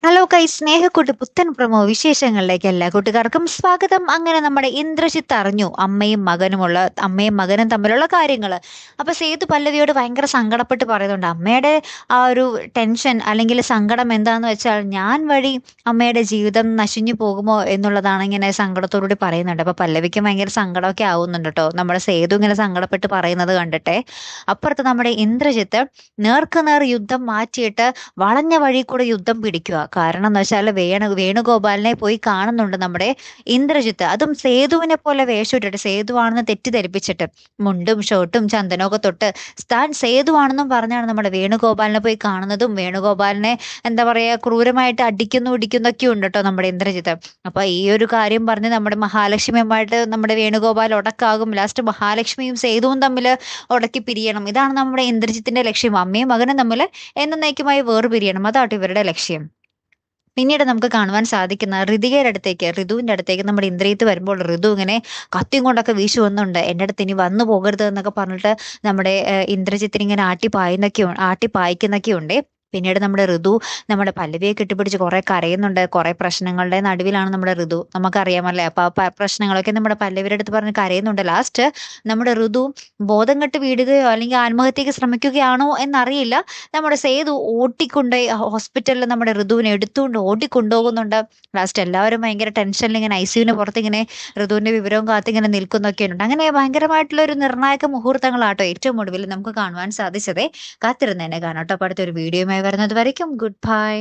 Hello guys, Snehakkoottu പുത്തൻ promo വിശേഷങ്ങളിലേക്ക് എല്ലാ കൂട്ടുകാർക്കും സ്വാഗതം. അങ്ങനെ നമ്മുടെ ഇന്ദ്രജിത്ത് അറിഞ്ഞു അമ്മയും മകനും തമ്മിലുള്ള കാര്യങ്ങൾ. അപ്പൊ സേതു പല്ലവിയോട് ഭയങ്കര സങ്കടപ്പെട്ട് പറയുന്നുണ്ട്. അമ്മയുടെ ആ ഒരു ടെൻഷൻ അല്ലെങ്കിൽ സങ്കടം എന്താന്ന് വെച്ചാൽ ഞാൻ വഴി അമ്മയുടെ ജീവിതം നശിഞ്ഞു പോകുമോ എന്നുള്ളതാണ് ഇങ്ങനെ സങ്കടത്തോടുകൂടി പറയുന്നുണ്ട്. അപ്പൊ പല്ലവിക്ക് ഭയങ്കര സങ്കടമൊക്കെ ആവുന്നുണ്ട് കേട്ടോ, നമ്മുടെ സേതു ഇങ്ങനെ സങ്കടപ്പെട്ട് പറയുന്നത് കണ്ടിട്ടെ. അപ്പുറത്ത് നമ്മുടെ ഇന്ദ്രജിത്ത് നേർക്കുനേർ യുദ്ധം മാറ്റിയിട്ട് വളഞ്ഞ വഴി കൂടെ യുദ്ധം പിടിക്കുക. കാരണം എന്ന് വെച്ചാൽ വേണുഗോപാലിനെ പോയി കാണുന്നുണ്ട് നമ്മുടെ ഇന്ദ്രജിത്ത്. അതും സേതുവിനെ പോലെ വേഷമിട്ടിട്ട്, സേതുവാണെന്ന് തെറ്റിദ്ധരിപ്പിച്ചിട്ട് മുണ്ടും ഷർട്ടും ചന്ദനമൊക്കെ തൊട്ട് താൻ സേതുവാണെന്നും പറഞ്ഞാണ് നമ്മുടെ വേണുഗോപാലിനെ പോയി കാണുന്നതും വേണുഗോപാലിനെ എന്താ പറയാ ക്രൂരമായിട്ട് ഇടിക്കുന്നൊക്കെ ഉണ്ട് കേട്ടോ നമ്മുടെ ഇന്ദ്രജിത്ത്. അപ്പൊ ഈ ഒരു കാര്യം പറഞ്ഞ് നമ്മുടെ മഹാലക്ഷ്മിയുമായിട്ട് നമ്മുടെ വേണുഗോപാൽ ഉടക്കാകും. ലാസ്റ്റ് മഹാലക്ഷ്മിയും സേതുവും തമ്മിൽ ഉടക്കി പിരിയണം. ഇതാണ് നമ്മുടെ ഇന്ദ്രജിത്തിന്റെ ലക്ഷ്യം. അമ്മയും മകനും തമ്മിൽ എന്നേക്കുമായി വേർപിരിയണം. അതാട്ടോ ഇവരുടെ ലക്ഷ്യം. പിന്നീട് നമുക്ക് കാണുവാൻ സാധിക്കുന്ന ഋതുവിന്റെ അടുത്തേക്ക് നമ്മുടെ ഇന്ദ്രിയത്ത് വരുമ്പോൾ ഋതു ഇങ്ങനെ കത്തിയും കൊണ്ടൊക്കെ വീശു വന്നുണ്ട്. എൻ്റെ അടുത്ത് ഇനി വന്നു പോകരുത് എന്നൊക്കെ പറഞ്ഞിട്ട് നമ്മുടെ ഇന്ദ്രജിത്തിന് ഇങ്ങനെ ആട്ടി പായിക്കുന്നൊക്കെ ഉണ്ട്. പിന്നീട് നമ്മുടെ ഋതു നമ്മുടെ പല്ലവിയെ കെട്ടിപ്പിടിച്ച് കുറെ കരയുന്നുണ്ട്. കുറെ പ്രശ്നങ്ങളുടെ നടുവിലാണ് നമ്മുടെ ഋതു, നമുക്കറിയാമല്ലേ. അപ്പൊ ആ പ്രശ്നങ്ങളൊക്കെ നമ്മുടെ പല്ലവിയുടെ അടുത്ത് പറഞ്ഞ് കരയുന്നുണ്ട്. ലാസ്റ്റ് നമ്മുടെ ഋതു ബോധം കെട്ട് വീഴുകയോ അല്ലെങ്കിൽ ആത്മഹത്യക്ക് ശ്രമിക്കുകയാണോ എന്നറിയില്ല. നമ്മുടെ സേതു ഓട്ടിക്കൊണ്ടുപോയി ഹോസ്പിറ്റലിൽ നമ്മുടെ ഋതുവിനെ എടുത്തുകൊണ്ട് ഓടിക്കൊണ്ടുപോകുന്നുണ്ട്. ലാസ്റ്റ് എല്ലാവരും ഭയങ്കര ടെൻഷനിൽ ഇങ്ങനെ ഐസിയുവിന് പുറത്ത് ഇങ്ങനെ ഋതുവിന്റെ വിവരവും കാത്തിങ്ങനെ നിൽക്കുന്നൊക്കെ ഉണ്ട്. അങ്ങനെ ഭയങ്കരമായിട്ടുള്ള ഒരു നിർണായക മുഹൂർത്തങ്ങളാട്ടോ ഏറ്റവും ഒടുവിൽ നമുക്ക് കാണുവാൻ സാധിച്ചത്. കാത്തിരുന്ന് തന്നെ കാണാം കേട്ടോ. അപ്പൊ അടുത്തൊരു വീഡിയോയുമായി വരുന്നത് വരയ്ക്കും ഗുഡ് ബൈ.